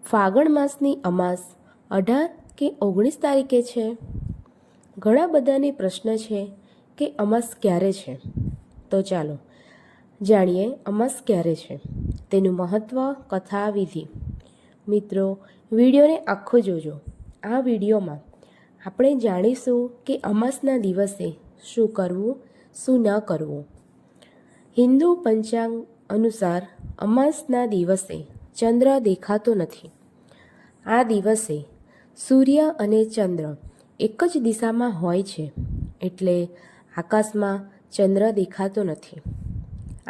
ફાગણ માસની અમાસ 18 કે 19 તારીખે છે? ઘણા બધાને પ્રશ્ન છે કે અમાસ ક્યારે છે. તો ચાલો જાણીએ અમાસ ક્યારે છે, તેનું મહત્ત્વ, કથા, વિધિ. મિત્રો, વિડીયોને આખો જોજો. આ વિડીયોમાં આપણે જાણીશું કે અમાસના દિવસે શું કરવું, શું ન કરવું. હિન્દુ પંચાંગ અનુસાર અમાસના દિવસે ચંદ્ર દેખાતો નથી. આ દિવસે સૂર્ય અને ચંદ્ર એક જ દિશામાં હોય છે, એટલે આકાશમાં ચંદ્ર દેખાતો નથી.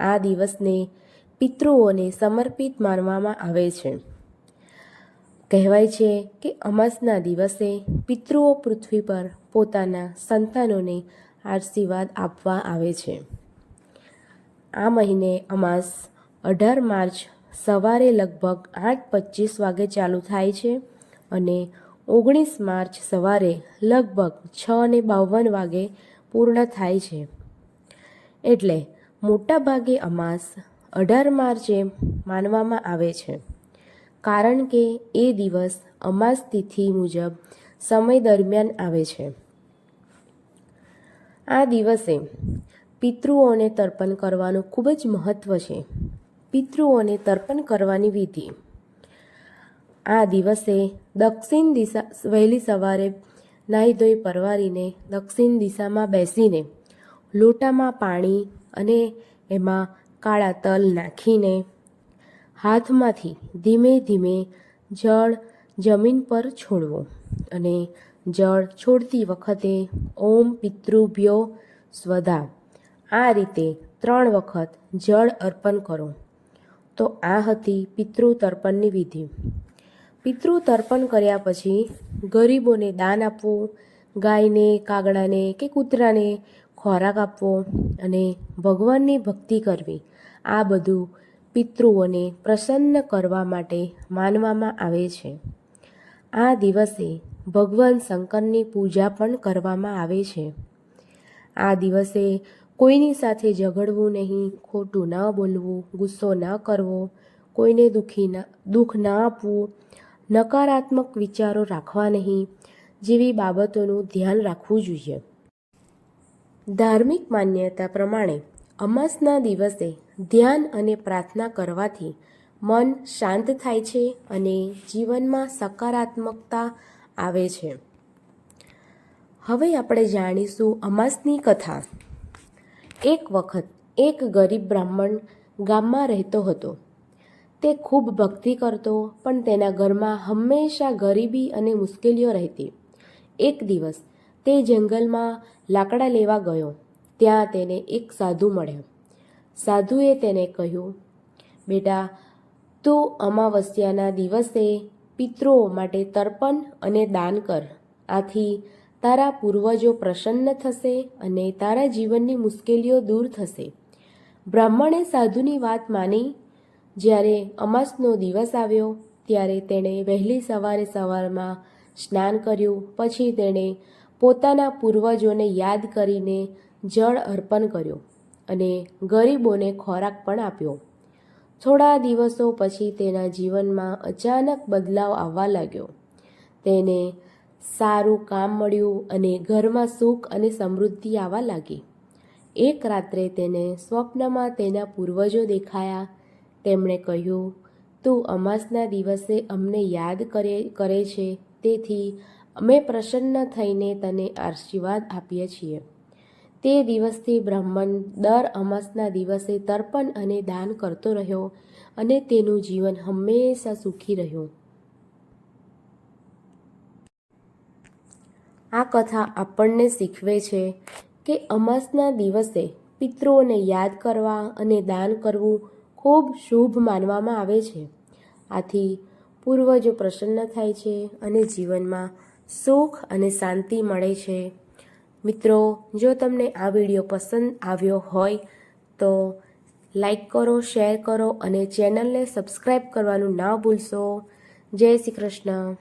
આ દિવસને પિતૃઓને સમર્પિત માનવામાં આવે છે. કહેવાય છે કે અમાસના દિવસે પિતૃઓ પૃથ્વી પર પોતાના સંતાનોને આશીર્વાદ આપવા આવે છે. આ મહિને અમાસ 18 માર્ચ સવારે લગભગ 8:25 વાગે ચાલુ થાય છે અને 19 માર્ચ સવારે લગભગ 6:52 વાગે પૂર્ણ થાય છે. એટલે મોટાભાગે અમાસ 18 માર્ચે માનવામાં આવે છે, કારણ કે એ દિવસ અમાસ તિથિ મુજબ સમય દરમિયાન આવે છે. આ દિવસે પિતૃઓને તર્પણ કરવાનું ખૂબ જ મહત્ત્વ છે. પિતૃઓને તર્પણ કરવાની વિધિ: આ દિવસે દક્ષિણ દિશા વહેલી સવારે નાહી ધોઈ પરવારીને દક્ષિણ દિશામાં બેસીને લોટામાં પાણી અને એમાં કાળા તલ નાખીને હાથમાંથી ધીમે ધીમે જળ જમીન પર છોડવું અને જળ છોડતી વખતે ઓમ પિતૃભ્યો સ્વધા આ રીતે 3 વખત જળ અર્પણ કરો. તો આ હતી પિતૃ તર્પણની વિધિ. પિતૃ તર્પણ કર્યા પછી ગરીબોને દાન આપવું, ગાયને, કાગડાને કે કૂતરાને ખોરાક આપવો અને ભગવાનની ભક્તિ કરવી, આ બધું પિતૃઓને પ્રસન્ન કરવા માટે માનવામાં આવે છે. આ દિવસે ભગવાન શંકરની પૂજા પણ કરવામાં આવે છે. આ દિવસે કોઈની સાથે ઝઘડવું નહીં, ખોટું ન બોલવું, ગુસ્સો ન કરવો, કોઈને દુઃખ ન આપવું, નકારાત્મક વિચારો રાખવા નહીં જેવી બાબતોનું ધ્યાન રાખવું જોઈએ. ધાર્મિક માન્યતા પ્રમાણે અમાસના દિવસે ધ્યાન અને પ્રાર્થના કરવાથી મન શાંત થાય છે અને જીવનમાં સકારાત્મકતા આવે છે. હવે આપણે જાણીશું અમાસની કથા. એક વખત એક ગરીબ બ્રાહ્મણ ગામમાં રહેતો હતો. તે ખૂબ ભક્તિ કરતો, પણ તેના ઘરમાં હંમેશા ગરીબી અને મુશ્કેલીઓ રહેતી. એક દિવસ તે જંગલમાં લાકડા લેવા ગયો. ત્યાં તેને એક સાધુ મળ્યા. સાધુએ તેને કહ્યું, બેટા, તું અમાવસ્યાના દિવસે પિતૃઓ માટે તર્પણ અને દાન કર. આથી તારા પૂર્વજો પ્રસન્ન થશે અને તારા જીવનની મુશ્કેલીઓ દૂર થશે. બ્રાહ્મણે સાધુની વાત માની. જ્યારે અમાસનો દિવસ આવ્યો ત્યારે તેણે વહેલી સવારમાં સ્નાન કર્યું. પછી તેણે પોતાના પૂર્વજોને યાદ કરીને જળ અર્પણ કર્યું અને ગરીબોને ખોરાક પણ આપ્યો. થોડા દિવસો પછી તેના જીવનમાં અચાનક બદલાવ આવવા લાગ્યો. તેને સારું કામ મળ્યું અને ઘરમાં સુખ અને સમૃદ્ધિ આવવા લાગી. એક રાત્રે તેને સ્વપ્નમાં તેના પૂર્વજો દેખાયા. તેમણે કહ્યું, તું અમાસના દિવસે અમને યાદ કરે છે, તેથી અમે પ્રસન્ન થઈને તને આશીર્વાદ આપીએ છીએ. તે દિવસથી બ્રાહ્મણ દર અમાસના દિવસે તર્પણ અને દાન કરતો રહ્યો અને તેનું જીવન હંમેશા સુખી રહ્યું. આ કથા આપણને શીખવે છે કે અમાસના દિવસે પિતૃઓને યાદ કરવા અને દાન કરવું ખૂબ શુભ માનવામાં આવે છે. આથી પૂર્વજો પ્રસન્ન થાય છે અને જીવનમાં સુખ અને શાંતિ મળે છે. મિત્રો, જો તમને આ વિડીયો પસંદ આવ્યો હોય તો લાઈક કરો, શેર કરો અને ચેનલને સબસ્ક્રાઈબ કરવાનું ના ભૂલશો. જય શ્રી કૃષ્ણ.